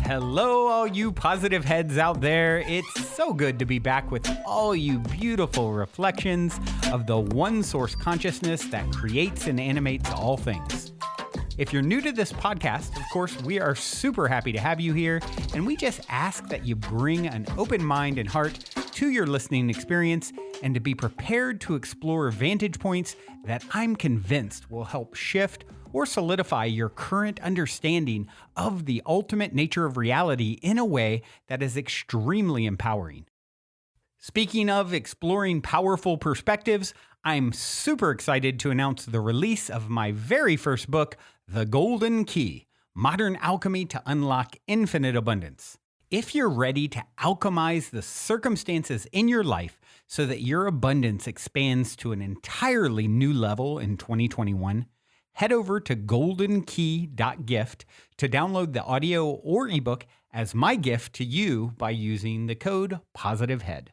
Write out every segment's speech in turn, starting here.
Hello, all you positive heads out there. It's so good to be back with all you beautiful reflections of the one source consciousness that creates and animates all things. If you're new to this podcast, of course, we are super happy to have you here, and we just ask that you bring an open mind and heart to your listening experience and to be prepared to explore vantage points that I'm convinced will help shift or solidify your current understanding of the ultimate nature of reality in a way that is extremely empowering. Speaking of exploring powerful perspectives, I'm super excited to announce the release of my very first book, The Golden Key: Modern Alchemy to Unlock Infinite Abundance. If you're ready to alchemize the circumstances in your life so that your abundance expands to an entirely new level in 2021, head over to goldenkey.gift to download the audio or ebook as my gift to you by using the code POSITIVEHEAD.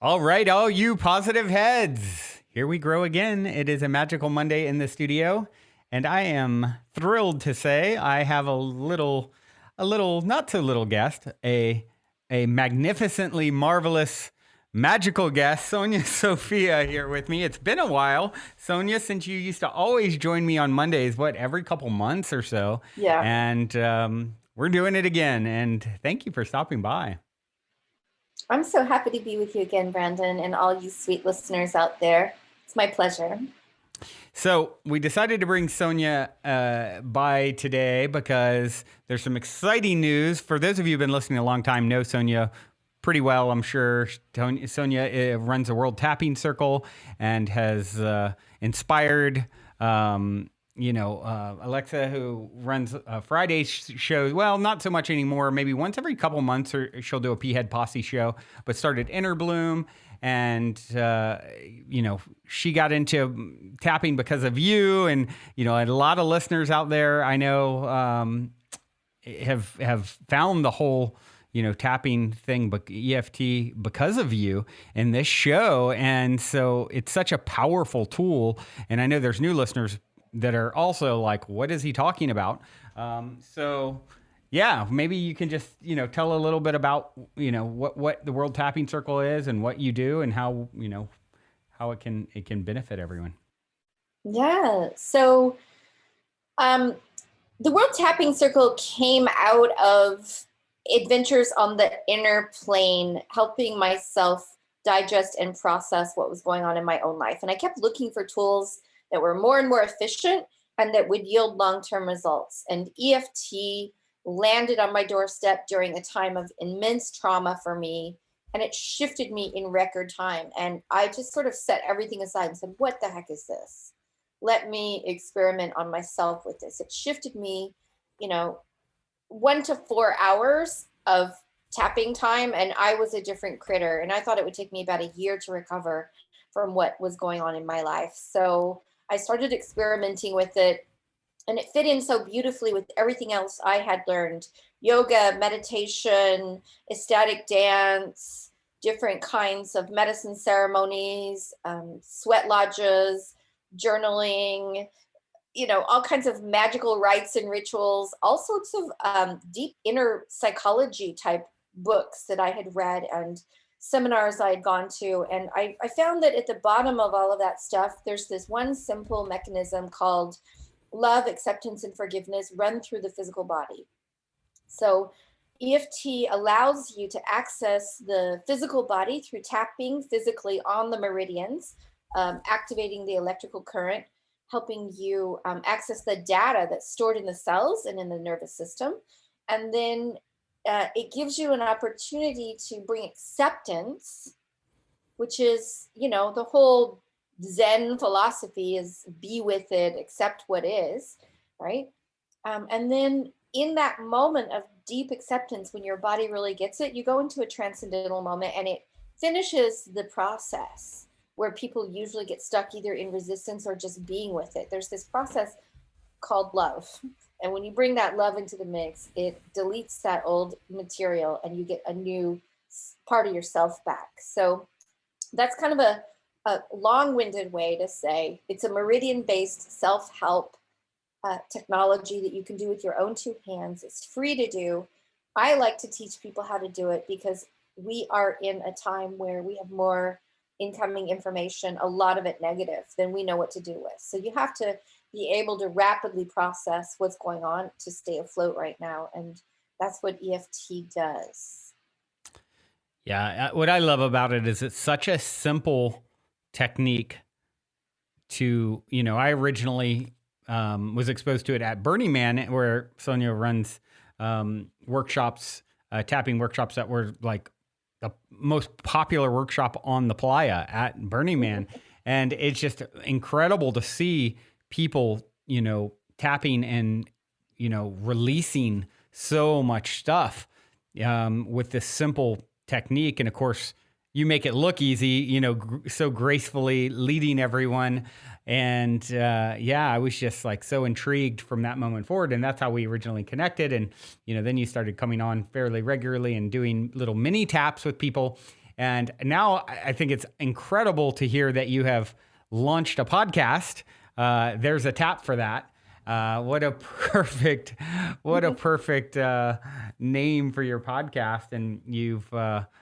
All right, all you positive heads, here we grow again. It is a magical Monday in the studio, and I am thrilled to say I have a little not so little guest, a magnificently marvelous magical guest, Sophia, here with me. It's been a while, Sonya, since you used to always join me on Mondays, every couple months or so. Yeah. And we're doing it again. And thank you for stopping by. I'm so happy to be with you again, Brandon, and all you sweet listeners out there. It's my pleasure. So we decided to bring Sonya by today because there's some exciting news. For those of you who've been listening a long time, know Sonya pretty well, I'm sure. Sonya runs a World Tapping Circle and has inspired, Alexa, who runs Friday shows. Well, not so much anymore. Maybe once every couple months, or she'll do a P-Head Posse show. But started Inner Bloom, and she got into tapping because of you, and a lot of listeners out there I know have found the whole tapping thing, but EFT, because of you in this show. And so it's such a powerful tool. And I know there's new listeners that are also like, what is he talking about? So yeah, maybe you can just, tell a little bit about, what the World Tapping Circle is and what you do and how it can benefit everyone. Yeah. So the World Tapping Circle came out of adventures on the inner plane, helping myself digest and process what was going on in my own life. And I kept looking for tools that were more and more efficient and that would yield long-term results. And EFT landed on my doorstep during a time of immense trauma for me, and it shifted me in record time. And I just sort of set everything aside and said, what the heck is this? Let me experiment on myself with this. It shifted me, 1 to 4 hours of tapping time, and I was a different critter. And I thought it would take me about a year to recover from what was going on in my life. So I started experimenting with it, and it fit in so beautifully with everything else I had learned: yoga, meditation, ecstatic dance, different kinds of medicine ceremonies, sweat lodges, journaling, all kinds of magical rites and rituals, all sorts of deep inner psychology type books that I had read and seminars I had gone to. And I found that at the bottom of all of that stuff, there's this one simple mechanism called love, acceptance, and forgiveness run through the physical body. So EFT allows you to access the physical body through tapping physically on the meridians, activating the electrical current, helping you access the data that's stored in the cells and in the nervous system. And then it gives you an opportunity to bring acceptance, which is, the whole Zen philosophy is be with it, accept what is, right? And then in that moment of deep acceptance, when your body really gets it, you go into a transcendental moment, and it finishes the process where people usually get stuck either in resistance or just being with it. There's this process called love. And when you bring that love into the mix, it deletes that old material and you get a new part of yourself back. So that's kind of a a long-winded way to say it's a meridian-based self-help technology that you can do with your own two hands. It's free to do. I like to teach people how to do it because we are in a time where we have more incoming information, a lot of it negative, than we know what to do with. So you have to be able to rapidly process what's going on to stay afloat right now. And that's what EFT does. Yeah. What I love about it is it's such a simple technique to, I originally was exposed to it at Burning Man, where Sonya runs workshops, tapping workshops that were like the most popular workshop on the playa at Burning Man. And it's just incredible to see people, tapping and, releasing so much stuff with this simple technique. And of course, you make it look easy, so gracefully leading everyone. And I was just like so intrigued from that moment forward. And that's how we originally connected. And, then you started coming on fairly regularly and doing little mini taps with people. And now I think it's incredible to hear that you have launched a podcast. There's a tap for that. What a perfect name for your podcast. And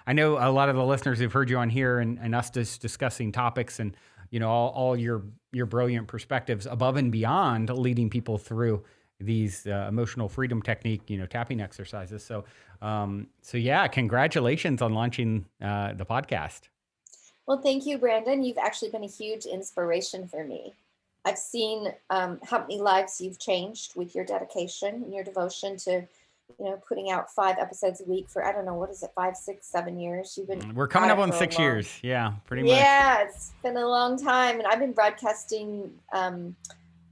I know a lot of the listeners who've heard you on here and us just discussing topics and, all your brilliant perspectives above and beyond leading people through these emotional freedom technique, tapping exercises. So congratulations on launching the podcast. Well, thank you, Brandon. You've actually been a huge inspiration for me. I've seen how many lives you've changed with your dedication and your devotion to, putting out 5 episodes a week for, I don't know, what is it, 5, 6, 7 years? We're coming up on 6 years. Yeah, pretty much. Yeah, it's been a long time. And I've been broadcasting the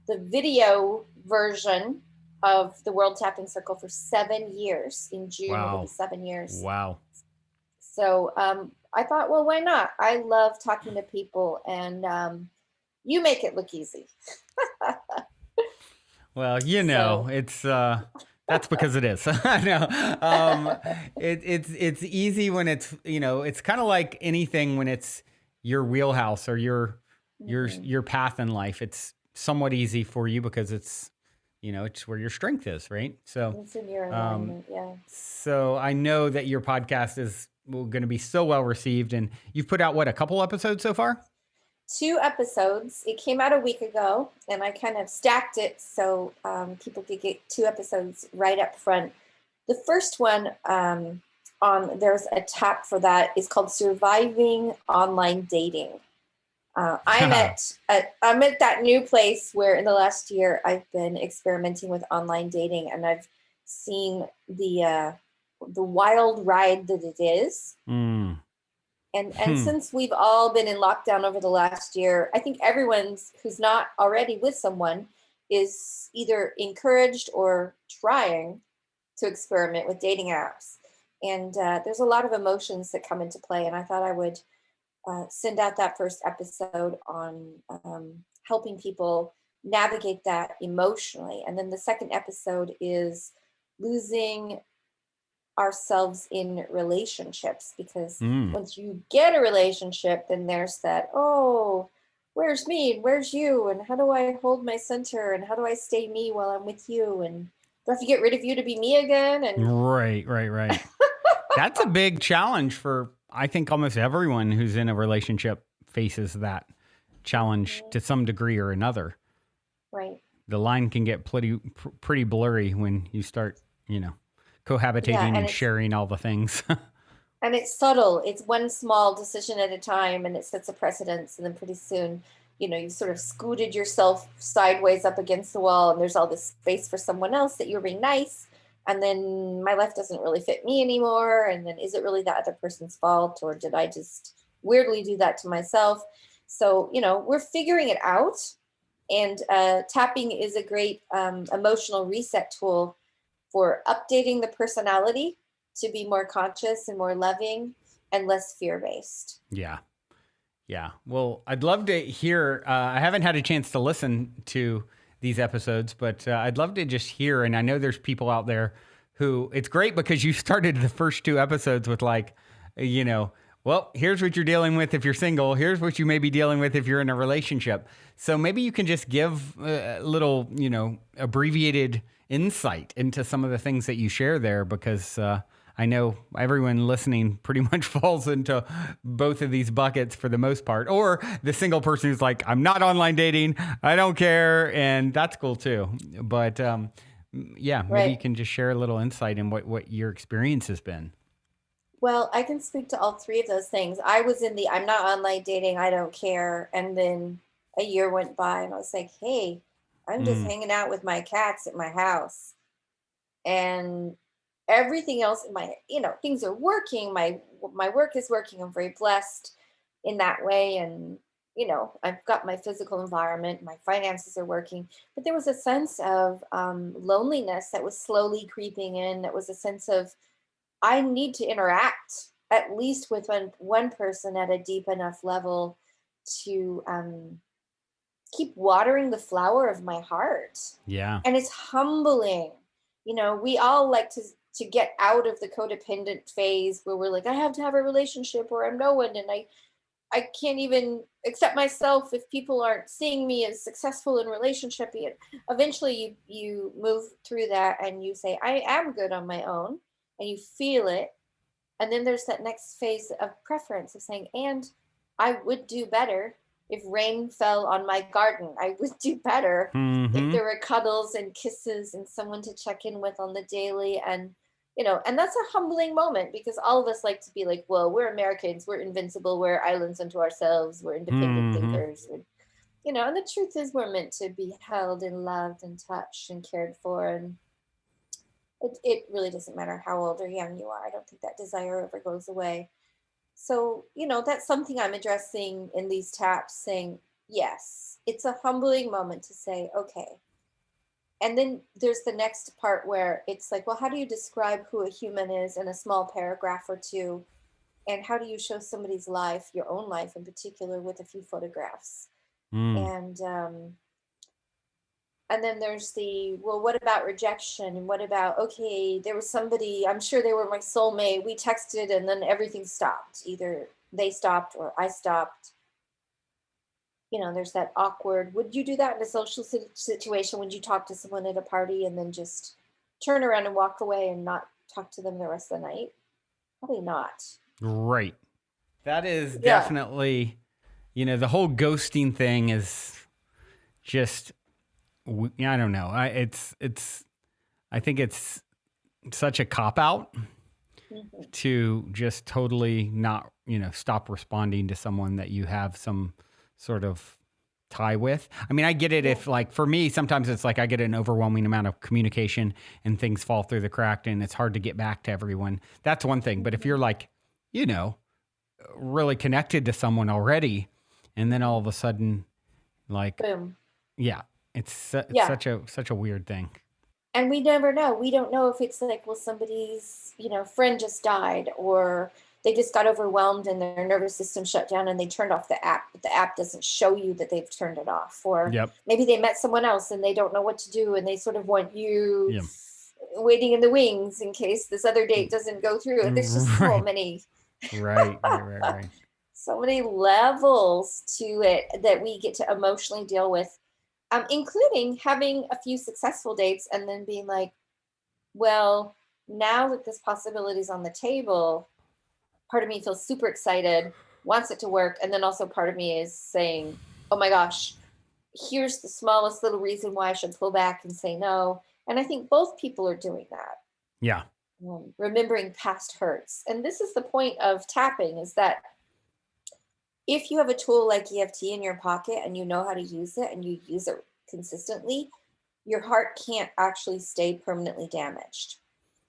video version of the World Tapping Circle for 7 years. In June, it'll be 7 years. Wow. So I thought, well, why not? I love talking to people, and you make it look easy. Well, it's that's because it is. I know. It's easy when it's it's kind of like anything when it's your wheelhouse or your path in life. It's somewhat easy for you because it's it's where your strength is, right? So it's in your environment, yeah. So I know that your podcast is going to be so well received, and you've put out a couple episodes so far? 2 episodes. It came out a week ago, and I kind of stacked it so people could get 2 episodes right up front. The first one, there's a tap for that, is called Surviving Online Dating. I'm at that new place where in the last year I've been experimenting with online dating, and I've seen the wild ride that it is. And since we've all been in lockdown over the last year, I think everyone who's not already with someone is either encouraged or trying to experiment with dating apps. And there's a lot of emotions that come into play. And I thought I would send out that first episode on helping people navigate that emotionally. And then the second episode is losing ourselves in relationships, because once you get a relationship, then there's that, oh, where's me and where's you, and how do I hold my center, and how do I stay me while I'm with you, and do I have to get rid of you to be me again? And right. That's a big challenge for, I think, almost everyone who's in a relationship faces that challenge to some degree or another. Right. The line can get pretty blurry when you start, cohabitating and sharing all the things. And it's subtle. It's one small decision at a time, and it sets a precedence. And then pretty soon, you've sort of scooted yourself sideways up against the wall, and there's all this space for someone else that you're being nice. And then my life doesn't really fit me anymore. And then is it really that other person's fault, or did I just weirdly do that to myself? So, we're figuring it out. And tapping is a great emotional reset tool for updating the personality to be more conscious and more loving and less fear-based. Yeah. Well, I'd love to hear, I haven't had a chance to listen to these episodes, but I'd love to just hear, and I know there's people out there who, it's great because you started the first 2 episodes with Well, here's what you're dealing with if you're single. Here's what you may be dealing with if you're in a relationship. So maybe you can just give a little, abbreviated insight into some of the things that you share there, because I know everyone listening pretty much falls into both of these buckets for the most part. Or the single person who's like, I'm not online dating, I don't care, and that's cool too. But yeah, maybe you can just share a little insight in what your experience has been. Well, I can speak to all three of those things. I was in the I'm not online dating, I don't care. And then a year went by and I was like, hey, I'm just Mm, hanging out with my cats at my house. And everything else in my, things are working. My work is working. I'm very blessed in that way. And, I've got my physical environment, my finances are working. But there was a sense of loneliness that was slowly creeping in. That was a sense of I need to interact at least with one person at a deep enough level to keep watering the flower of my heart. yeah. And it's humbling. We all like to get out of the codependent phase where we're like, I have to have a relationship or I'm no one, and I can't even accept myself if people aren't seeing me as successful in relationship. Eventually you move through that and you say, I am good on my own, and you feel it. And then there's that next phase of preference of saying, and I would do better if rain fell on my garden. I would do better if Mm-hmm. there were cuddles and kisses and someone to check in with on the daily. And that's a humbling moment, because all of us like to be like, well, we're Americans, we're invincible, we're islands unto ourselves, we're independent Mm-hmm. thinkers. And the truth is we're meant to be held and loved and touched and cared for. And it really doesn't matter how old or young you are. I don't think that desire ever goes away. So, that's something I'm addressing in these taps, saying, yes, it's a humbling moment to say, okay. And then there's the next part where it's like, well, how do you describe who a human is in a small paragraph or two? And how do you show somebody's life, your own life in particular, with a few photographs? Mm. And then there's the, well, what about rejection? And what about, okay, there was somebody, I'm sure they were my soulmate. We texted and then everything stopped. Either they stopped or I stopped. There's that awkward, would you do that in a social situation? Would you talk to someone at a party and then just turn around and walk away and not talk to them the rest of the night? Probably not. Right. That is Yeah. definitely, the whole ghosting thing is just, I don't know. I think it's such a cop out Mhm. to just totally not, stop responding to someone that you have some sort of tie with. I mean, I get it Yeah. if, like, for me, sometimes it's like I get an overwhelming amount of communication and things fall through the crack and it's hard to get back to everyone. That's one thing. But if Mhm. you're like, you know, really connected to someone already, and then all Mhm. of a sudden, like, Boom. yeah, it's Yeah. such a weird thing. And we never know. We don't know if it's like, well, somebody's, friend just died, or they just got overwhelmed and their nervous system shut down and they turned off the app, but the app doesn't show you that they've turned it off. Or Yep. maybe they met someone else and they don't know what to do and they sort of want you Yeah. waiting in the wings in case this other date doesn't go through. There's just so Right. many Right. so many levels to it that we get to emotionally deal with, including having a few successful dates and then being like, well, now that this possibility is on the table, part of me feels super excited, wants it to work. And then also part of me is saying, oh my gosh, here's the smallest little reason why I should pull back and say no. And I think both people are doing that, Yeah. remembering past hurts. And this is the point of tapping, is that if you have a tool like EFT in your pocket and you know how to use it and you use it consistently, your heart can't actually stay permanently damaged.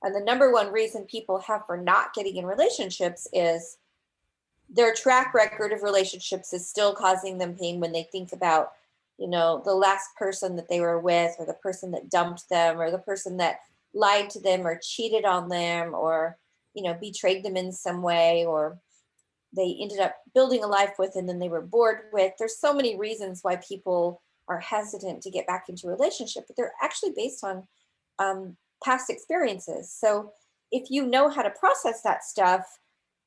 And the number one reason people have for not getting in relationships is their track record of relationships is still causing them pain when they think about, the last person that they were with, or the person that dumped them, or the person that lied to them or cheated on them, or, betrayed them in some way, or they ended up building a life with and then they were bored with. There's so many reasons why people are hesitant to get back into a relationship, but they're actually based on past experiences. So if you know how to process that stuff,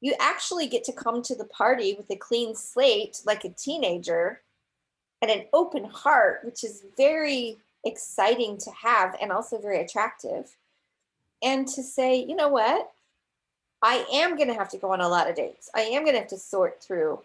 you actually get to come to the party with a clean slate, like a teenager, and an open heart, which is very exciting to have and also very attractive. And to say, you know what? I am going to have to go on a lot of dates. I am going to have to sort through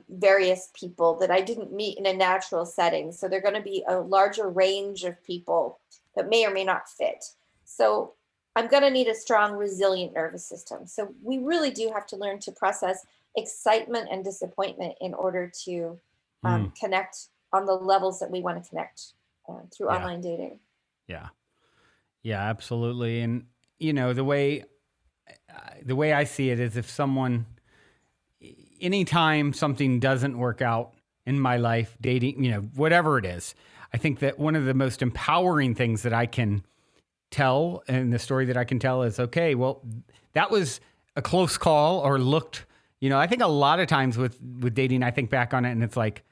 various people that I didn't meet in a natural setting. So they're going to be a larger range of people that may or may not fit. So I'm going to need a strong, resilient nervous system. So we really do have to learn to process excitement and disappointment in order to connect on the levels that we want to connect through online dating. Yeah. Yeah, absolutely. And, you know, the way I see it is if someone, anytime something doesn't work out in my life, dating, you know, whatever it is, I think that one of the most empowering things that I can tell and the story that I can tell is, okay, well, that was a close call or looked, you know, I think a lot of times with dating, I think back on it and it's like,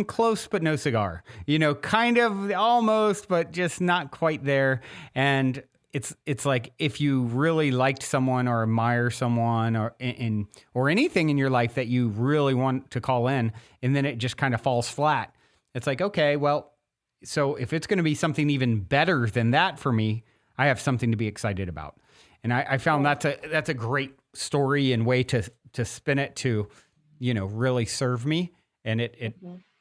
close, but no cigar, you know, kind of almost, but just not quite there. And it's like, if you really liked someone or admire someone or anything in your life that you really want to call in, and then it just kind of falls flat. It's like, okay, well, so if it's going to be something even better than that for me, I have something to be excited about. And I found that's a great story and way to spin it to, you know, really serve me. And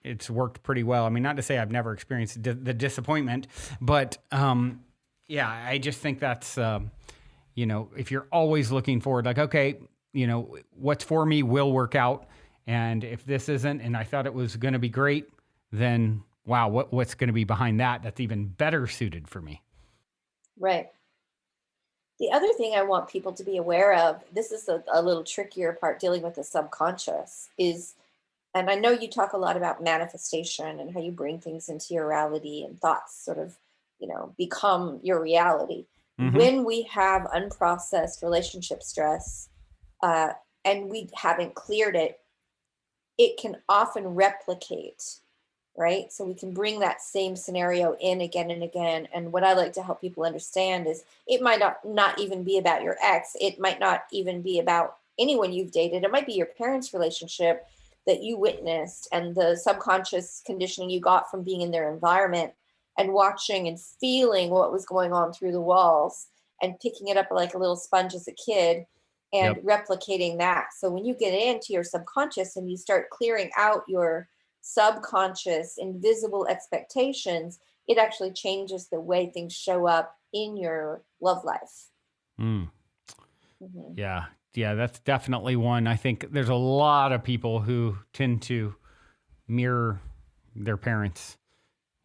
it's worked pretty well. I mean, not to say I've never experienced the disappointment, but yeah, I just think that's, you know, if you're always looking forward, like, okay, you know, what's for me will work out. And if this isn't, and I thought it was going to be great, then wow, what's going to be behind that? That's even better suited for me. Right. The other thing I want people to be aware of, this is a little trickier part dealing with the subconscious, is, and I know you talk a lot about manifestation and how you bring things into your reality and thoughts sort of, you know, become your reality. Mm-hmm. When we have unprocessed relationship stress and we haven't cleared it, it can often replicate, right? So we can bring that same scenario in again and again. And what I like to help people understand is it might not even be about your ex. It might not even be about anyone you've dated. It might be your parents' relationship that you witnessed and the subconscious conditioning you got from being in their environment and watching and feeling what was going on through the walls and picking it up like a little sponge as a kid and replicating that. So when you get into your subconscious and you start clearing out your subconscious invisible expectations, it actually changes the way things show up in your love life. Mm-hmm. Yeah, that's definitely one. I think there's a lot of people who tend to mirror their parents.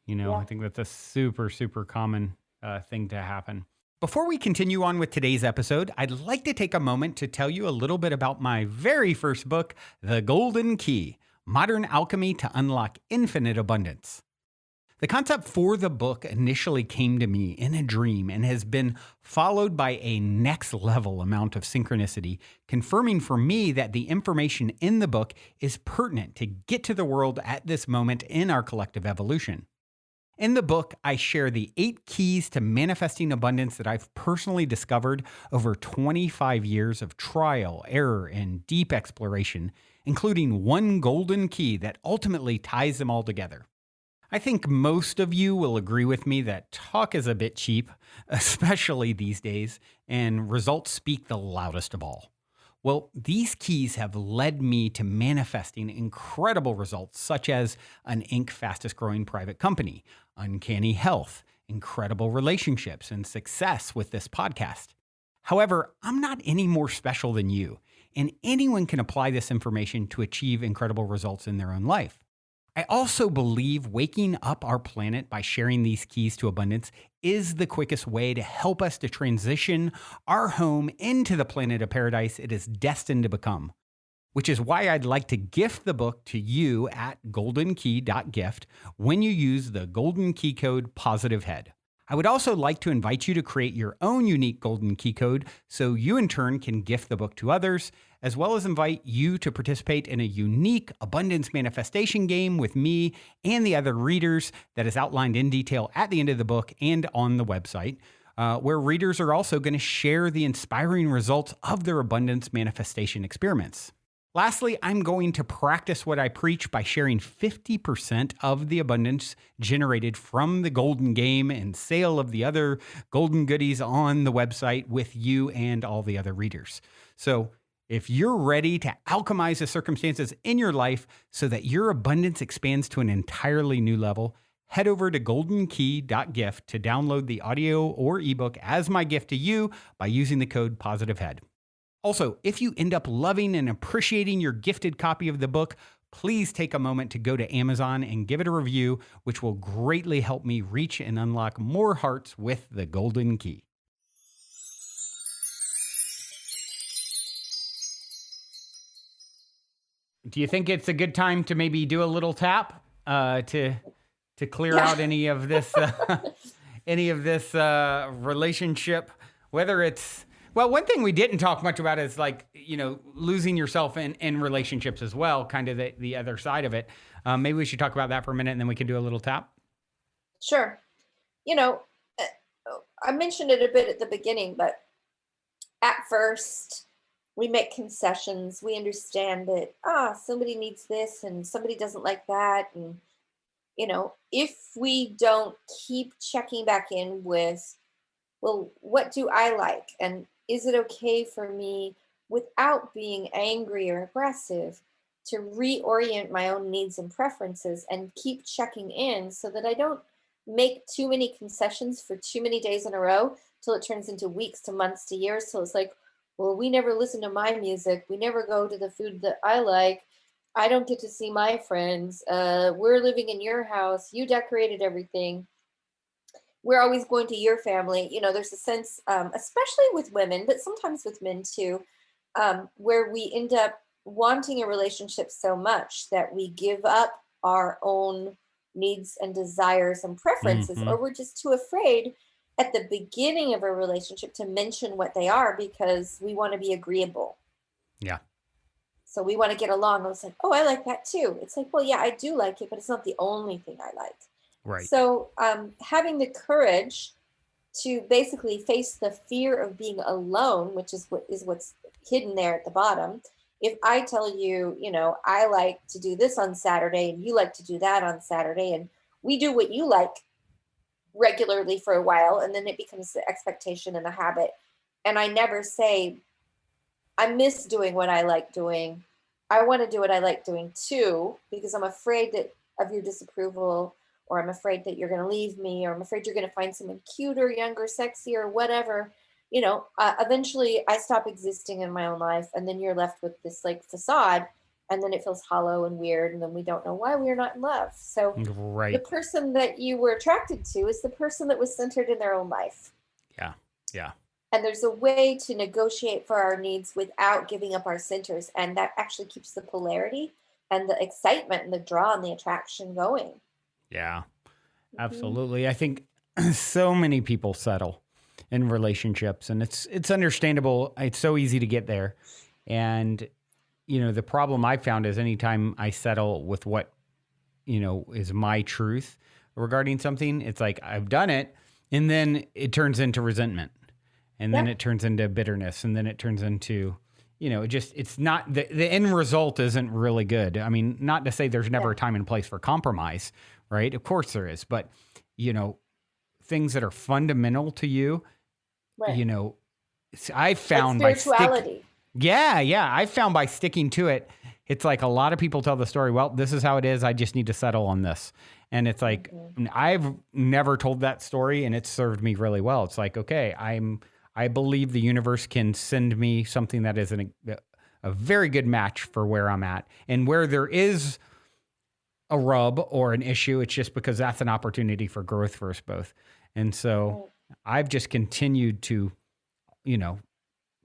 You know, I think that's a super, super common thing to happen. Before we continue on with today's episode, I'd like to take a moment to tell you a little bit about my very first book, The Golden Key: Modern Alchemy to Unlock Infinite Abundance. The concept for the book initially came to me in a dream and has been followed by a next level amount of synchronicity, confirming for me that the information in the book is pertinent to get to the world at this moment in our collective evolution. In the book, I share the 8 keys to manifesting abundance that I've personally discovered over 25 years of trial, error, and deep exploration, including one golden key that ultimately ties them all together. I think most of you will agree with me that talk is a bit cheap, especially these days, and results speak the loudest of all. Well, these keys have led me to manifesting incredible results, such as an Inc. fastest growing private company, uncanny health, incredible relationships, and success with this podcast. However, I'm not any more special than you, and anyone can apply this information to achieve incredible results in their own life. I also believe waking up our planet by sharing these keys to abundance is the quickest way to help us to transition our home into the planet of paradise it is destined to become, which is why I'd like to gift the book to you at goldenkey.gift when you use the golden key code POSITIVEHEAD. I would also like to invite you to create your own unique golden key code so you in turn can gift the book to others, as well as invite you to participate in a unique abundance manifestation game with me and the other readers that is outlined in detail at the end of the book and on the website. where readers are also going to share the inspiring results of their abundance manifestation experiments. Lastly, I'm going to practice what I preach by sharing 50% of the abundance generated from the golden game and sale of the other golden goodies on the website with you and all the other readers. So if you're ready to alchemize the circumstances in your life so that your abundance expands to an entirely new level, head over to goldenkey.gift to download the audio or ebook as my gift to you by using the code POSITIVEHEAD. Also, if you end up loving and appreciating your gifted copy of the book, please take a moment to go to Amazon and give it a review, which will greatly help me reach and unlock more hearts with the Golden Key. Do you think it's a good time to maybe do a little tap to clear out any of this relationship, whether it's, well, one thing we didn't talk much about is losing yourself in relationships as well, kind of the other side of it. Maybe we should talk about that for a minute and then we can do a little tap. Sure. I mentioned it a bit at the beginning, but at first we make concessions. We understand that, somebody needs this and somebody doesn't like that. And, if we don't keep checking back in with, well, what do I like? And is it okay for me, without being angry or aggressive, to reorient my own needs and preferences and keep checking in so that I don't make too many concessions for too many days in a row till it turns into weeks to months to years, till it's like, well, we never listen to my music, we never go to the food that I like, I don't get to see my friends, we're living in your house, you decorated everything, we're always going to your family. There's a sense, especially with women, but sometimes with men too, where we end up wanting a relationship so much that we give up our own needs and desires and preferences, or we're just too afraid at the beginning of a relationship to mention what they are because we want to be agreeable. Yeah. So we want to get along. I was like, oh, I like that too. It's like, well, yeah, I do like it, but it's not the only thing I like. Right. So having the courage to basically face the fear of being alone, which is what's hidden there at the bottom. If I tell you, I like to do this on Saturday and you like to do that on Saturday, and we do what you like regularly for a while, and then it becomes the expectation and a habit. And I never say, I miss doing what I like doing. I want to do what I like doing too, because I'm afraid of your disapproval, or I'm afraid that you're going to leave me, or I'm afraid you're going to find someone cuter, younger, sexier, whatever. Eventually I stop existing in my own life, and then you're left with this facade, and then it feels hollow and weird, and then we don't know why we're not in love. So right. The person that you were attracted to is the person that was centered in their own life. Yeah. Yeah. And there's a way to negotiate for our needs without giving up our centers, and that actually keeps the polarity and the excitement and the draw and the attraction going. Yeah, absolutely. I think so many people settle in relationships, and it's understandable. It's so easy to get there. And, the problem I found is anytime I settle with what, is my truth regarding something, it's like I've done it, and then it turns into resentment, and then it turns into bitterness, and then it turns into, it's not, the end result isn't really good. I mean, not to say there's never a time and place for compromise, right? Of course there is, but, things that are fundamental to you, I found like spirituality. I found by sticking to it, it's like a lot of people tell the story, well, this is how it is, I just need to settle on this. And it's like, I've never told that story, and it's served me really well. It's like, okay, I believe the universe can send me something that is a very good match for where I'm at. And where there is a rub or an issue, it's just because that's an opportunity for growth for us both. And so I've just continued to,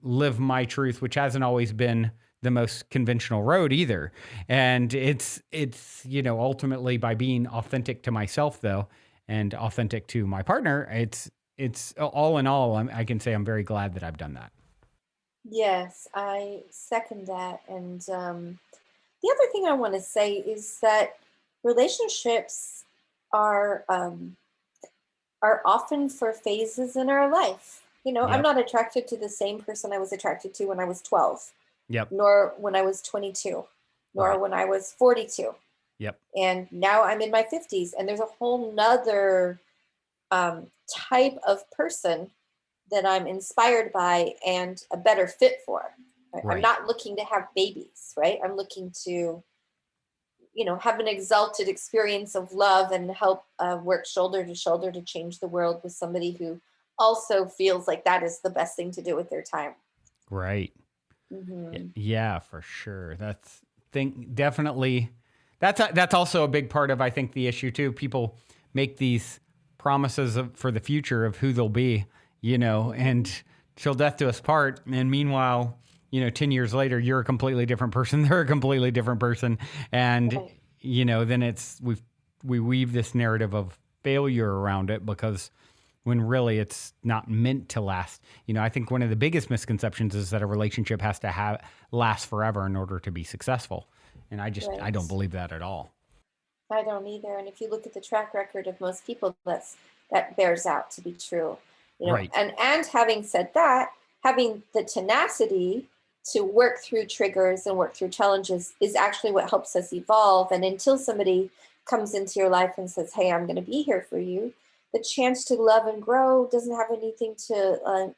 live my truth, which hasn't always been the most conventional road either. And it's, ultimately by being authentic to myself though, and authentic to my partner, it's all in all, I can say I'm very glad that I've done that. Yes, I second that. And the other thing I want to say is that relationships are are often for phases in our life. I'm Yep. not attracted to the same person I was attracted to when I was 12, Yep. nor when I was 22, nor Right. when I was 42. Yep. And now I'm in my 50s, and there's a whole nother type of person that I'm inspired by and a better fit for. Right? I'm Right. not looking to have babies, right? I'm looking to, have an exalted experience of love and help work shoulder to shoulder to change the world with somebody who also feels like that is the best thing to do with their time. Right. Mm-hmm. Yeah, for sure. Definitely that's also a big part of, I think, the issue too. People make these promises for the future of who they'll be, and till death do us part. And meanwhile, 10 years later, you're a completely different person. They're a completely different person. And, Right. Then we weave this narrative of failure around it, because when really it's not meant to last. I think one of the biggest misconceptions is that a relationship has to last forever in order to be successful. And I Right. don't believe that at all. I don't either. And if you look at the track record of most people, that bears out to be true. Right. And having said that, having the tenacity to work through triggers and work through challenges is actually what helps us evolve. And until somebody comes into your life and says, "Hey, I'm going to be here for you," the chance to love and grow doesn't have anything to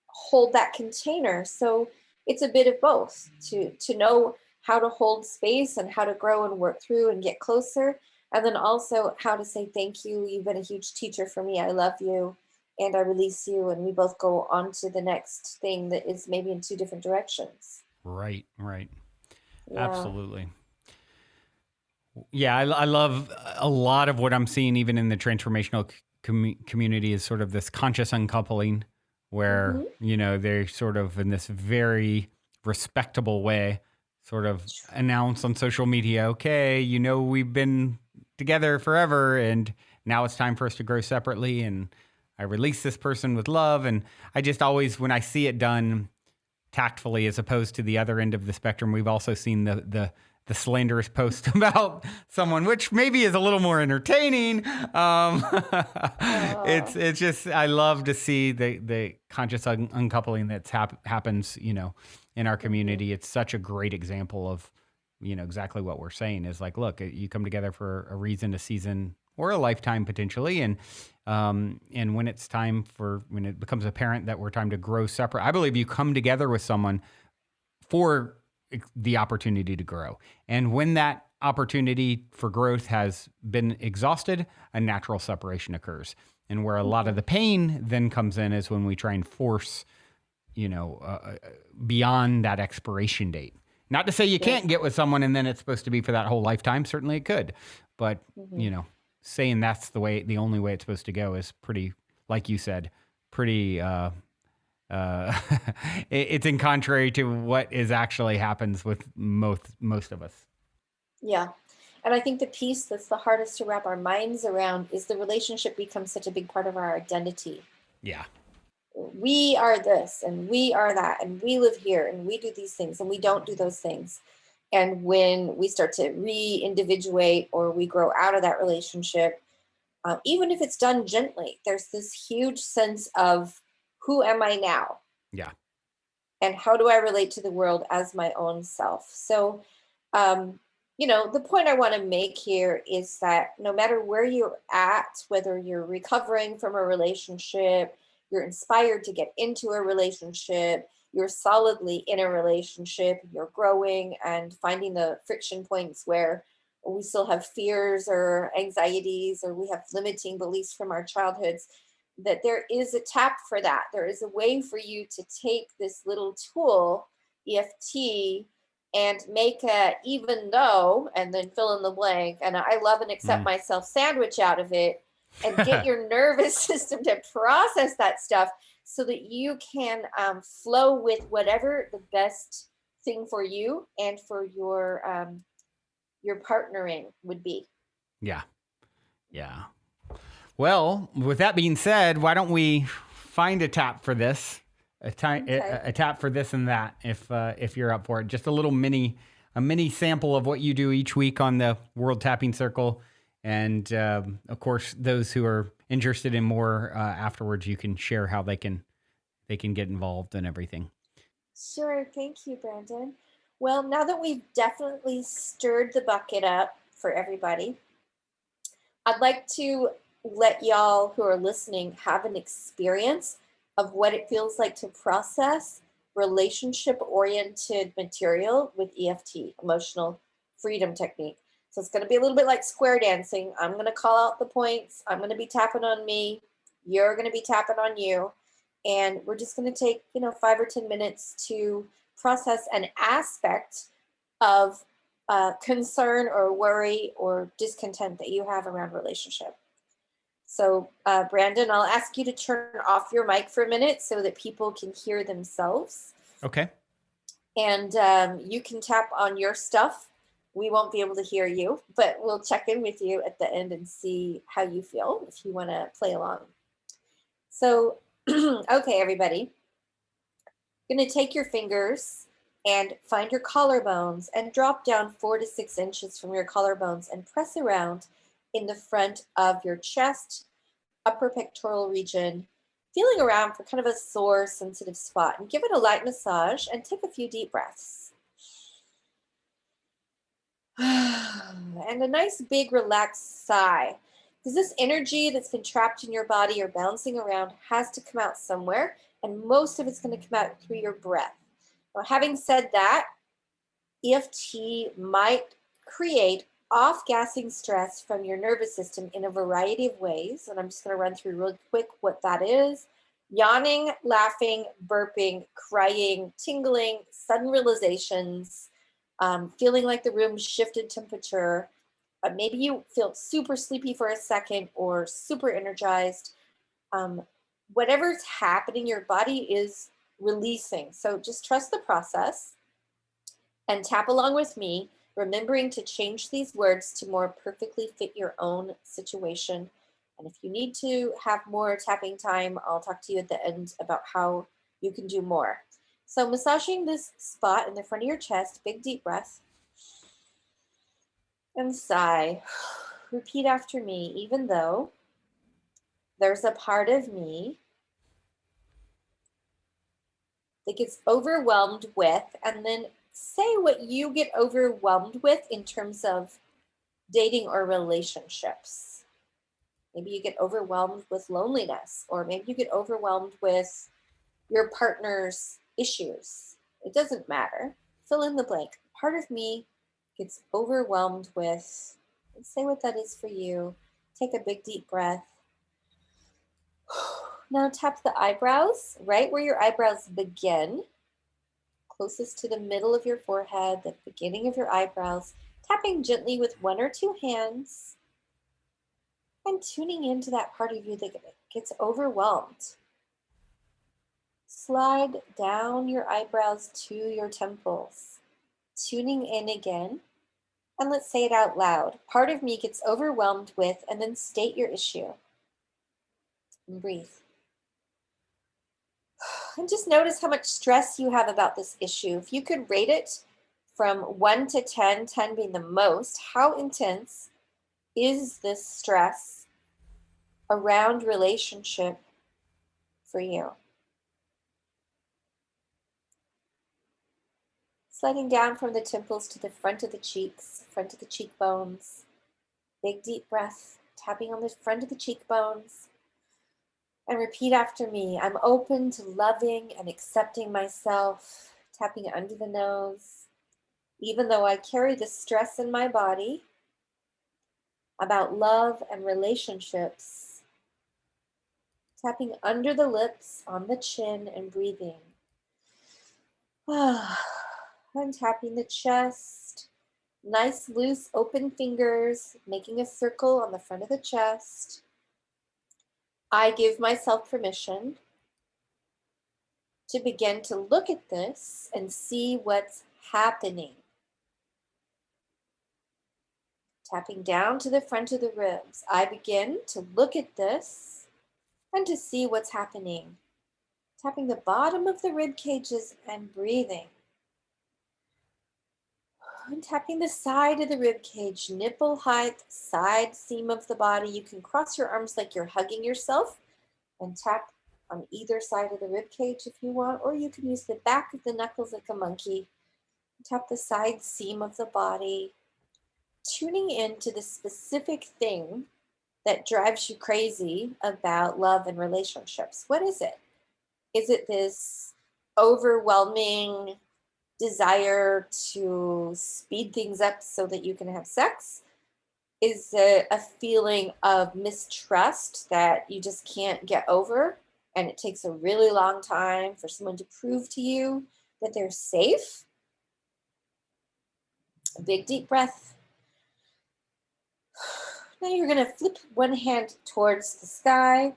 hold that container. So it's a bit of both to know how to hold space and how to grow and work through and get closer, and then also how to say thank you. You've been a huge teacher for me. I love you, and I release you, and we both go on to the next thing that is maybe in two different directions. Right. Right. Yeah. Absolutely. Yeah, I love a lot of what I'm seeing, even in the transformational community, is sort of this conscious uncoupling, where Hmm. they're sort of in this very respectable way, sort of announce on social media, okay, we've been together forever, and now it's time for us to grow separately, and I release this person with love. And I just always, when I see it done tactfully, as opposed to the other end of the spectrum, we've also seen the slanderous post about someone, which maybe is a little more entertaining. It's just, I love to see the conscious uncoupling that's happens, in our community. It's such a great example of, exactly what we're saying is like, look, you come together for a reason, a season, or a lifetime potentially. And when it becomes apparent that we're time to grow separate, I believe you come together with someone for the opportunity to grow. And when that opportunity for growth has been exhausted, a natural separation occurs. And where a lot of the pain then comes in is when we try and force, beyond that expiration date. Not to say you can't get with someone and then it's supposed to be for that whole lifetime. Certainly it could. But, saying that's the only way it's supposed to go is pretty, like you said, pretty, it's in contrary to what is actually happens with most of us. Yeah. And I think the piece that's the hardest to wrap our minds around is the relationship becomes such a big part of our identity. Yeah. We are this and we are that and we live here and we do these things and we don't do those things. And when we start to re-individuate or we grow out of that relationship, even if it's done gently, there's this huge sense of who am I now? Yeah. And how do I relate to the world as my own self? So, the point I want to make here is that no matter where you're at, whether you're recovering from a relationship, you're inspired to get into a relationship, you're solidly in a relationship, you're growing and finding the friction points where we still have fears or anxieties or we have limiting beliefs from our childhoods, that there is a tap for that. There is a way for you to take this little tool, EFT, and make a even though, and then fill in the blank, and I love and accept myself sandwich out of it, and get your nervous system to process that stuff so that you can flow with whatever the best thing for you and for your partnering would be. Yeah. Yeah. Well, with that being said, why don't we find a tap for this, a tap for this and that, if you're up for it. Just a mini sample of what you do each week on the World Tapping Circle, and of course, those who are interested in more afterwards, you can share how they can get involved and everything. Sure. Thank you, Brandon. Well, now that we've definitely stirred the bucket up for everybody, I'd like to let y'all who are listening have an experience of what it feels like to process relationship oriented material with EFT, emotional freedom technique. So it's going to be a little bit like square dancing. I'm going to call out the points. I'm going to be tapping on me. You're going to be tapping on you. And we're just going to take, 5 or 10 minutes to process an aspect of concern or worry or discontent that you have around relationship. So, Brandon, I'll ask you to turn off your mic for a minute so that people can hear themselves. Okay. And you can tap on your stuff. We won't be able to hear you, but we'll check in with you at the end and see how you feel if you want to play along. So, okay, everybody. You're going to take your fingers and find your collarbones and drop down 4 to 6 inches from your collarbones and press around in the front of your chest, upper pectoral region, feeling around for kind of a sore, sensitive spot, and give it a light massage and take a few deep breaths. And a nice big relaxed sigh, because this energy that's been trapped in your body or bouncing around has to come out somewhere, and most of it's going to come out through your breath. Now, having said that, EFT might create off-gassing stress from your nervous system in a variety of ways, and I'm just going to run through real quick what that is. Yawning, laughing, burping, crying, tingling, sudden realizations, feeling like the room shifted temperature. Maybe you feel super sleepy for a second or super energized. Whatever's happening, your body is releasing. So just trust the process and tap along with me, remembering to change these words to more perfectly fit your own situation. And if you need to have more tapping time, I'll talk to you at the end about how you can do more. So massaging this spot in the front of your chest, big deep breath, and sigh. Repeat after me, even though there's a part of me that gets overwhelmed with, and then say what you get overwhelmed with in terms of dating or relationships. Maybe you get overwhelmed with loneliness, or maybe you get overwhelmed with your partner's issues. It doesn't matter. Fill in the blank. Part of me gets overwhelmed with, and say what that is for you. Take a big deep breath. Now tap the eyebrows, right where your eyebrows begin, closest to the middle of your forehead, the beginning of your eyebrows, tapping gently with 1 or 2 hands and tuning into that part of you that gets overwhelmed. Slide down your eyebrows to your temples, tuning in again, and let's say it out loud. Part of me gets overwhelmed with, and then state your issue. And breathe. And just notice how much stress you have about this issue. If you could rate it from 1 to 10, 10 being the most, how intense is this stress around relationship for you? Sliding down from the temples to the front of the cheeks, front of the cheekbones. Big deep breath, tapping on the front of the cheekbones. And repeat after me. I'm open to loving and accepting myself, tapping under the nose. Even though I carry the stress in my body about love and relationships, tapping under the lips, on the chin, and breathing. I'm tapping the chest. Nice, loose, open fingers, making a circle on the front of the chest. I give myself permission to begin to look at this and see what's happening. Tapping down to the front of the ribs, I begin to look at this and to see what's happening. Tapping the bottom of the rib cages and breathing. And tapping the side of the rib cage, nipple height, side seam of the body. You can cross your arms like you're hugging yourself and tap on either side of the rib cage if you want, or you can use the back of the knuckles like a monkey. Tap the side seam of the body, tuning into the specific thing that drives you crazy about love and relationships. What is it? Is it this overwhelming desire to speed things up so that you can have sex? Is it a feeling of mistrust that you just can't get over and it takes a really long time for someone to prove to you that they're safe? A big deep breath. Now you're going to flip one hand towards the sky,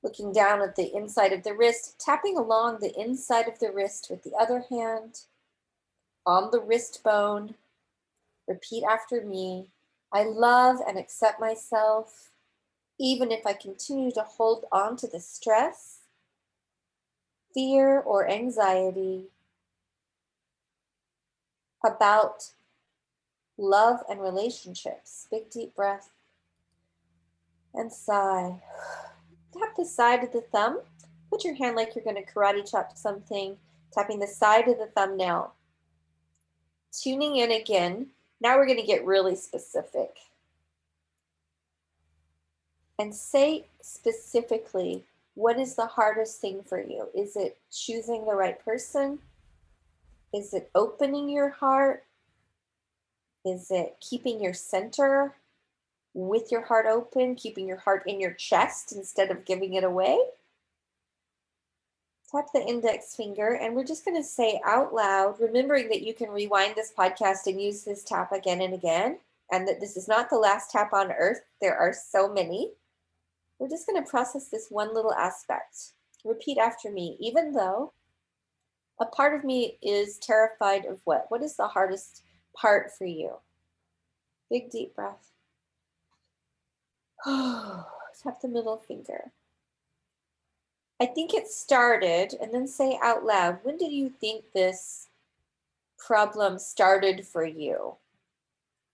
looking down at the inside of the wrist, tapping along the inside of the wrist with the other hand on the wrist bone. Repeat after me. I love and accept myself, even if I continue to hold on to the stress, fear, or anxiety about love and relationships. Big deep breath and sigh. Tap the side of the thumb. Put your hand like you're going to karate chop something, tapping the side of the thumbnail. Tuning in again. Now we're going to get really specific. And say specifically, what is the hardest thing for you? Is it choosing the right person? Is it opening your heart? Is it keeping your center with your heart open, keeping your heart in your chest instead of giving it away? Tap the index finger, and we're just going to say out loud, remembering that you can rewind this podcast and use this tap again and again, and that this is not the last tap on earth. There are so many. We're just going to process this one little aspect. Repeat after me. Even though a part of me is terrified of what? What is the hardest part for you? Big deep breath. Tap the middle finger. I think it started, and then say out loud, when did you think this problem started for you?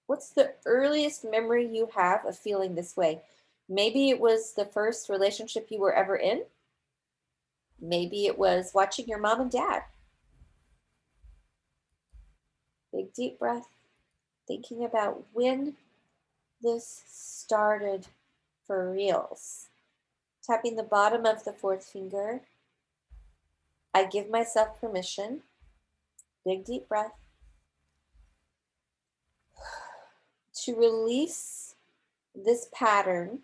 What's the earliest memory you have of feeling this way? Maybe it was the first relationship you were ever in. Maybe it was watching your mom and dad. Big deep breath, thinking about when this started for reals. Tapping the bottom of the fourth finger. I give myself permission. Big deep breath. To release this pattern.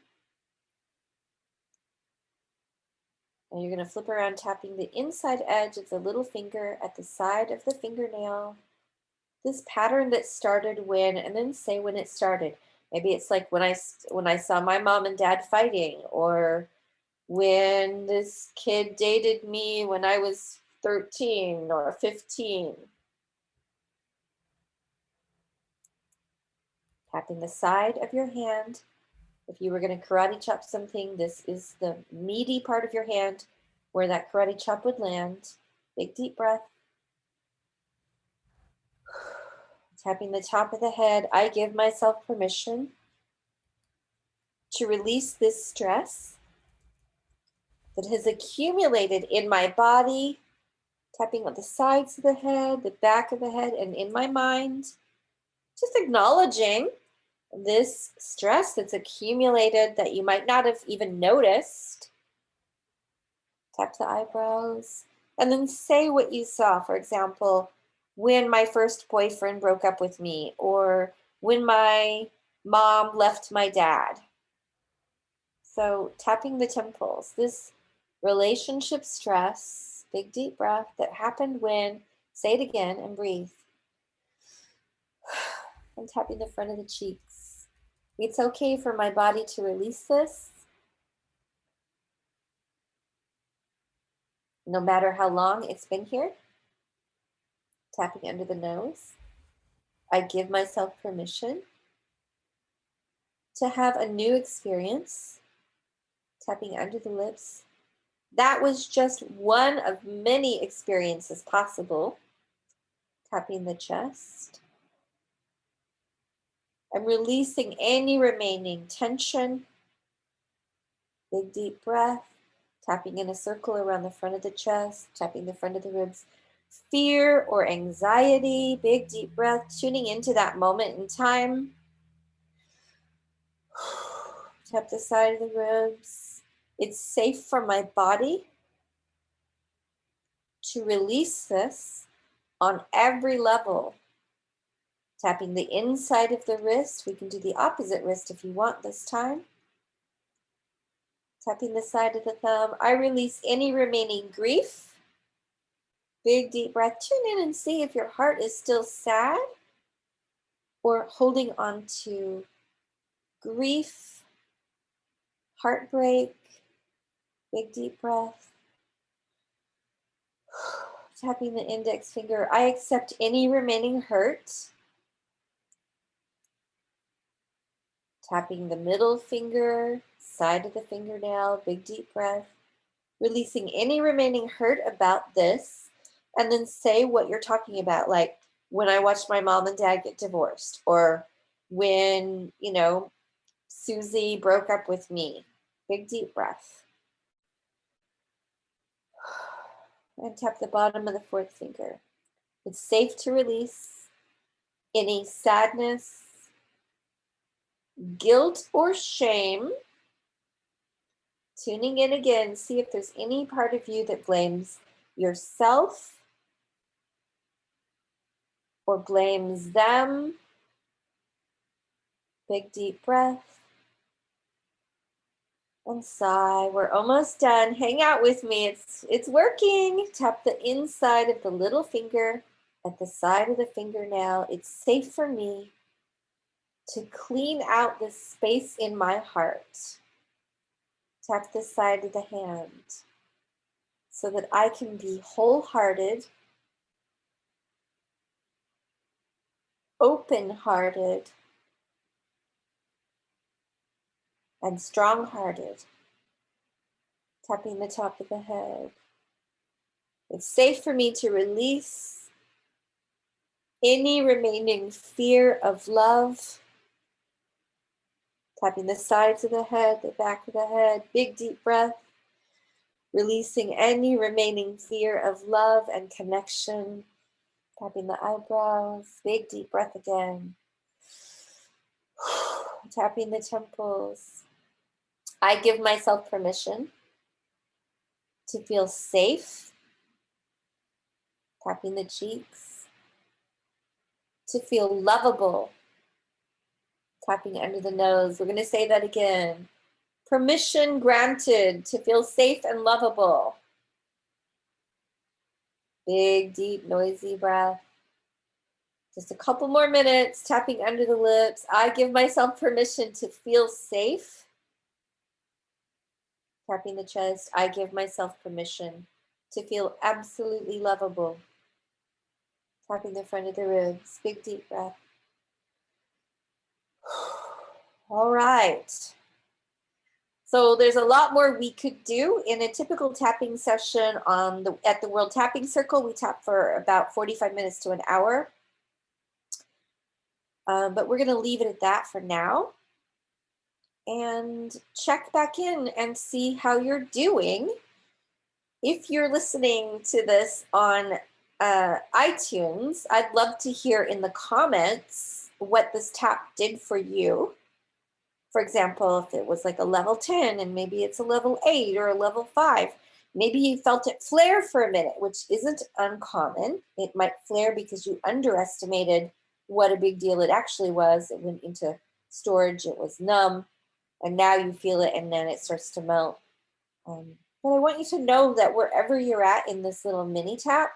And you're going to flip around, tapping the inside edge of the little finger at the side of the fingernail. This pattern that started when, and then say when it started. Maybe it's like when I saw my mom and dad fighting, or when this kid dated me when I was 13 or 15. Tapping the side of your hand. If you were going to karate chop something, this is the meaty part of your hand where that karate chop would land. Big deep breath. Tapping the top of the head. I give myself permission to release this stress that has accumulated in my body. Tapping on the sides of the head, the back of the head, and in my mind. Just acknowledging this stress that's accumulated that you might not have even noticed. Tap the eyebrows. And then say what you saw. For example, when my first boyfriend broke up with me, or when my mom left my dad. So tapping the temples. This relationship stress, big deep breath, that happened when, say it again and breathe. And tapping the front of the cheeks. It's okay for my body to release this, no matter how long it's been here. Tapping under the nose. I give myself permission to have a new experience. Tapping under the lips. That was just one of many experiences possible. Tapping the chest. I'm releasing any remaining tension. Big deep breath, tapping in a circle around the front of the chest, tapping the front of the ribs. Fear or anxiety, big deep breath, tuning into that moment in time. Tap the side of the ribs. It's safe for my body to release this on every level. Tapping the inside of the wrist. We can do the opposite wrist if you want this time. Tapping the side of the thumb. I release any remaining grief. Big deep breath. Tune in and see if your heart is still sad or holding on to grief, heartbreak. Big deep breath. Tapping the index finger. I accept any remaining hurt. Tapping the middle finger, side of the fingernail, big deep breath. Releasing any remaining hurt about this. And then say what you're talking about, like when I watched my mom and dad get divorced, or when, Susie broke up with me. Big deep breath. And tap the bottom of the fourth finger. It's safe to release any sadness, guilt, or shame. Tuning in again, see if there's any part of you that blames yourself or blames them. Big deep breath. And sigh. We're almost done. Hang out with me. It's working. Tap the inside of the little finger at the side of the fingernail. It's safe for me to clean out the space in my heart. Tap the side of the hand so that I can be wholehearted, open-hearted, and strong-hearted. Tapping the top of the head. It's safe for me to release any remaining fear of love. Tapping the sides of the head, the back of the head, big deep breath. Releasing any remaining fear of love and connection. Tapping the eyebrows, big deep breath again. Tapping the temples. I give myself permission to feel safe. Tapping the cheeks. To feel lovable. Tapping under the nose. We're going to say that again. Permission granted to feel safe and lovable. Big, deep, noisy breath. Just a couple more minutes, tapping under the lips. I give myself permission to feel safe. Tapping the chest. I give myself permission to feel absolutely lovable. Tapping the front of the ribs. Big, deep breath. All right. So there's a lot more we could do in a typical tapping session at the World Tapping Circle. We tap for about 45 minutes to an hour. But we're going to leave it at that for now. And check back in and see how you're doing. If you're listening to this on iTunes, I'd love to hear in the comments what this tap did for you. For example, if it was like a level 10 and maybe it's a level 8 or a level 5, maybe you felt it flare for a minute, which isn't uncommon. It might flare because you underestimated what a big deal it actually was. It went into storage, it was numb, and now you feel it and then it starts to melt. But I want you to know that wherever you're at in this little mini tap,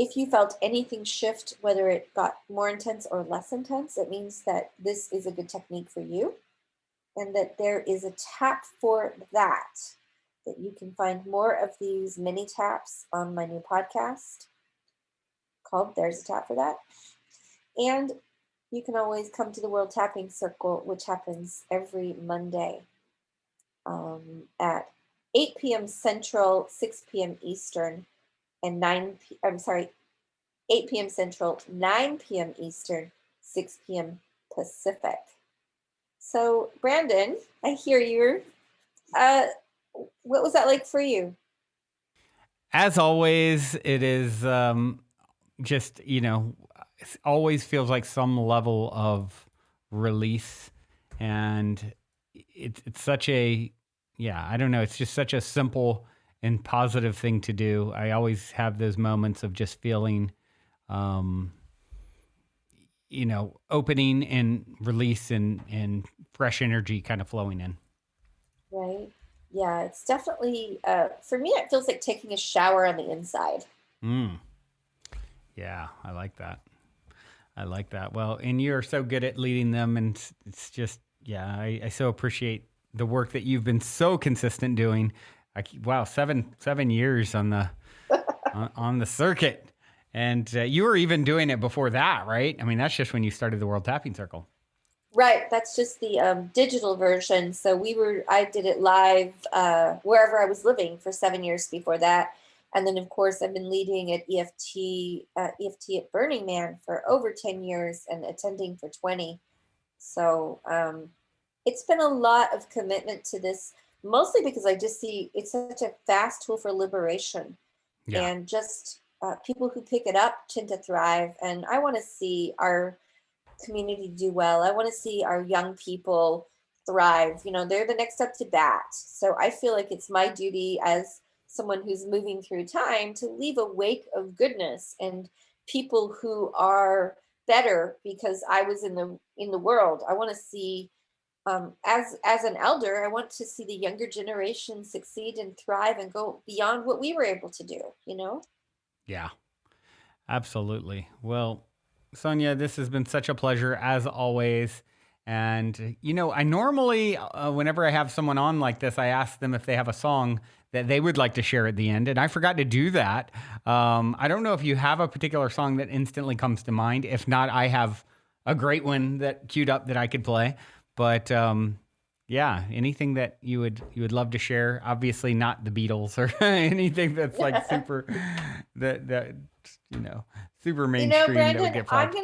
if you felt anything shift, whether it got more intense or less intense, it means that this is a good technique for you and that there is a tap for that you can find more of these mini taps on my new podcast called There's a Tap for That. And you can always come to the World Tapping Circle, which happens every Monday at 8 p.m. Central, 6 p.m. Eastern, and 8 p.m. Central, 9 p.m. Eastern, 6 p.m. Pacific. So, Brandon, I hear you. What was that like for you? As always, it is just, it always feels like some level of release. And it's such a, yeah, I don't know. It's just such a simple and positive thing to do. I always have those moments of just feeling, opening and release and fresh energy kind of flowing in. Right. Yeah, it's definitely, for me, it feels like taking a shower on the inside. Yeah, I like that. I like that. Well, and you're so good at leading them, and it's just, yeah, I so appreciate the work that you've been so consistent doing. Wow, 7 years on the on the circuit, and you were even doing it before that, right? I mean, that's just when you started the World Tapping Circle. Right, that's just the digital version. So I did it live wherever I was living for 7 years before that. And then, of course, I've been leading at EFT at Burning Man for over 10 years and attending for 20. So it's been a lot of commitment to this, mostly because I just see it's such a fast tool for liberation. Yeah. And just people who pick it up tend to thrive. And I want to see our community do well. I want to see our young people thrive. They're the next up to bat. So I feel like it's my duty as someone who's moving through time to leave a wake of goodness and people who are better because I was in the world. I want to see as an elder, I want to see the younger generation succeed and thrive and go beyond what we were able to do, Yeah, absolutely. Well, Sonya, this has been such a pleasure as always. And, I normally, whenever I have someone on like this, I ask them if they have a song that they would like to share at the end. And I forgot to do that. I don't know if you have a particular song that instantly comes to mind. If not, I have a great one that queued up that I could play. But yeah, anything that you would love to share. Obviously not the Beatles or anything that's like super that super mainstream. Brandon, that would get flagged.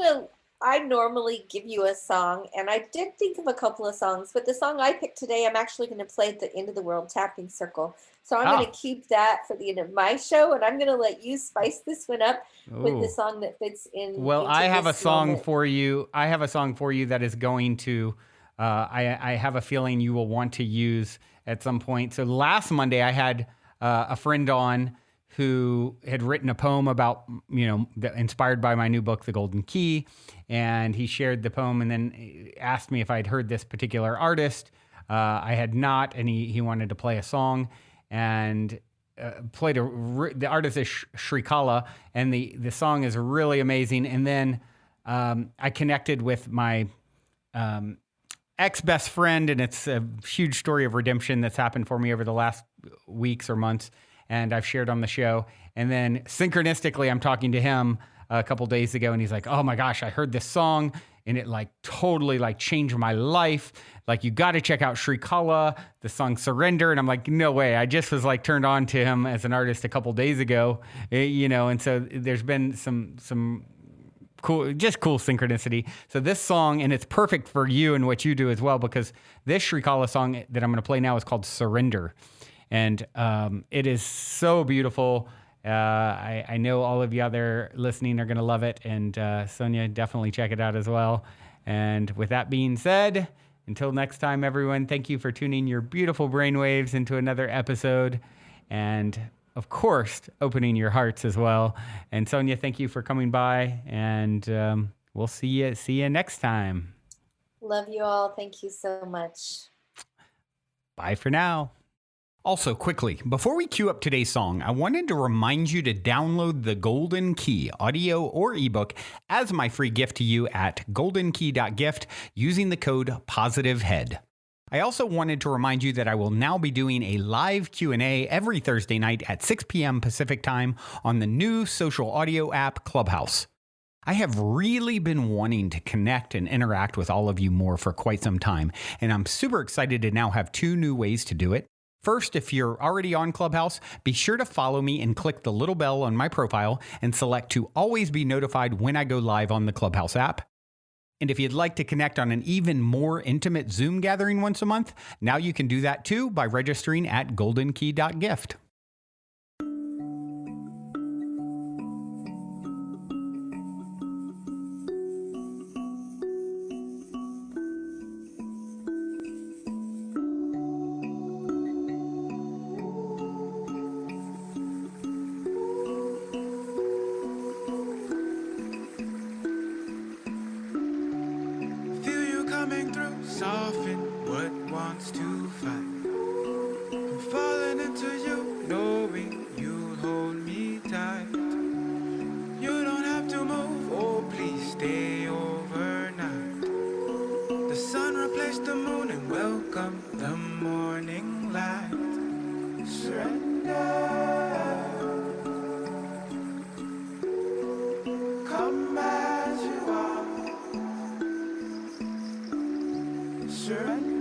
I normally give you a song, and I did think of a couple of songs, but the song I picked today, I'm actually going to play at the end of the World Tapping Circle. So I'm going to keep that for the end of my show, and I'm going to let you spice this one up with the song that fits in. Well, I have a song for you. I have a song for you that is going to, I have a feeling you will want to use at some point. So last Monday, I had a friend on who had written a poem about, inspired by my new book, The Golden Key. And he shared the poem and then asked me if I'd heard this particular artist. I had not, and he wanted to play a song and played the artist is Shrikala, and the song is really amazing. And then I connected with my ex-best friend, and it's a huge story of redemption that's happened for me over the last weeks or months. And I've shared on the show. And then synchronistically, I'm talking to him a couple days ago, and he's like, "Oh my gosh, I heard this song, and it totally changed my life. You got to check out Shrikala, the song Surrender." And I'm like, no way. I just was turned on to him as an artist a couple days ago, and so there's been some cool synchronicity. So this song, and it's perfect for you and what you do as well, because this Shrikala song that I'm going to play now is called Surrender. And it is so beautiful. I know all of you out there listening are going to love it. And Sonya, definitely check it out as well. And with that being said, until next time, everyone, thank you for tuning your beautiful brainwaves into another episode. And of course, opening your hearts as well. And Sonya, thank you for coming by. And we'll see you next time. Love you all. Thank you so much. Bye for now. Also, quickly, before we cue up today's song, I wanted to remind you to download The Golden Key, audio or ebook, as my free gift to you at goldenkey.gift using the code POSITIVEHEAD. I also wanted to remind you that I will now be doing a live Q&A every Thursday night at 6 p.m. Pacific time on the new social audio app Clubhouse. I have really been wanting to connect and interact with all of you more for quite some time, and I'm super excited to now have 2 new ways to do it. First, if you're already on Clubhouse, be sure to follow me and click the little bell on my profile and select to always be notified when I go live on the Clubhouse app. And if you'd like to connect on an even more intimate Zoom gathering once a month, now you can do that too by registering at goldenkey.gift. Soften what wants to fight. I'm falling into you, knowing you'll hold me tight. You don't have to move, oh please stay overnight. The sun replaced the moon and welcome the morning light. Surrender. Come as you are. Surrender.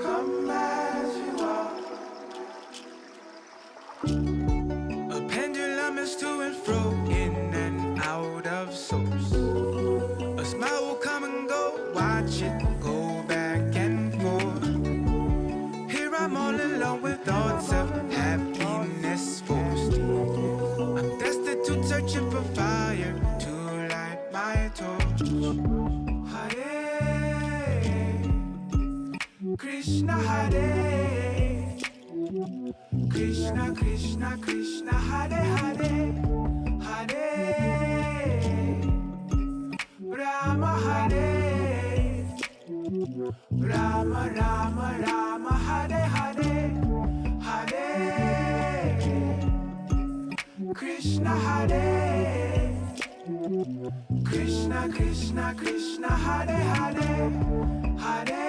Come as you are. A pendulum is to and fro, in and out of source. A smile will come and go, watch it go back and forth. Here I'm all alone with thoughts of happiness forced. I'm destitute, searching for fire to light my torch. Hare Krishna, Hare Krishna, Krishna, Krishna, Hare Hare, Hare Rama, Hare Rama, Rama, Rama, Hare Hare, Hare Krishna, Hare Krishna, Krishna, Krishna, Hare Hare, Hare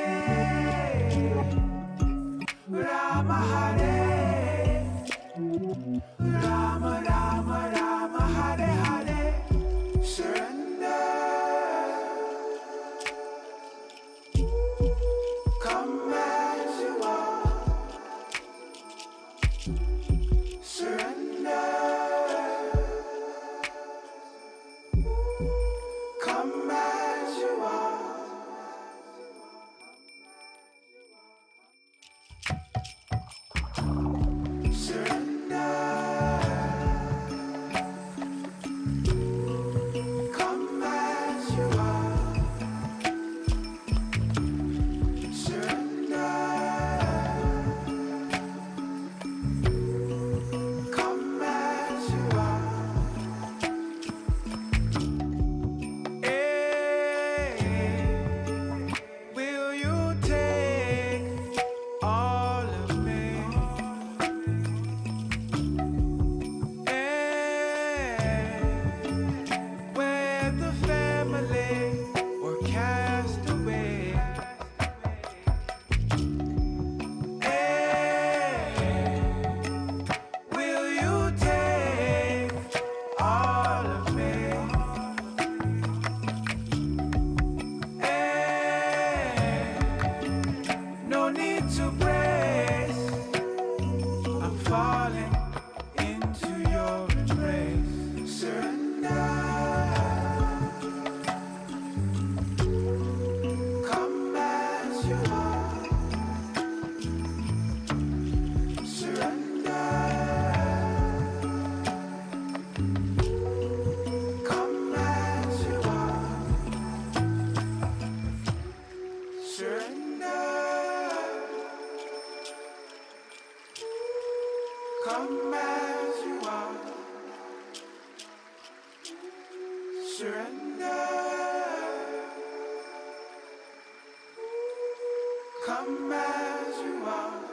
Rama, Hare Rama, Rama, Rama, Hare Hare. Surrender. Come as you are. Surrender. Come as you are. Surrender. Come as you are. Surrender. Come as you are. Will you take all of me? We're the family or cast away. Will you take all of me? No need to brace. I'm falling into your embrace. Surrender. Come as you are. Surrender. Come as you are. Surrender. Come as you are. Surrender. Come as you are.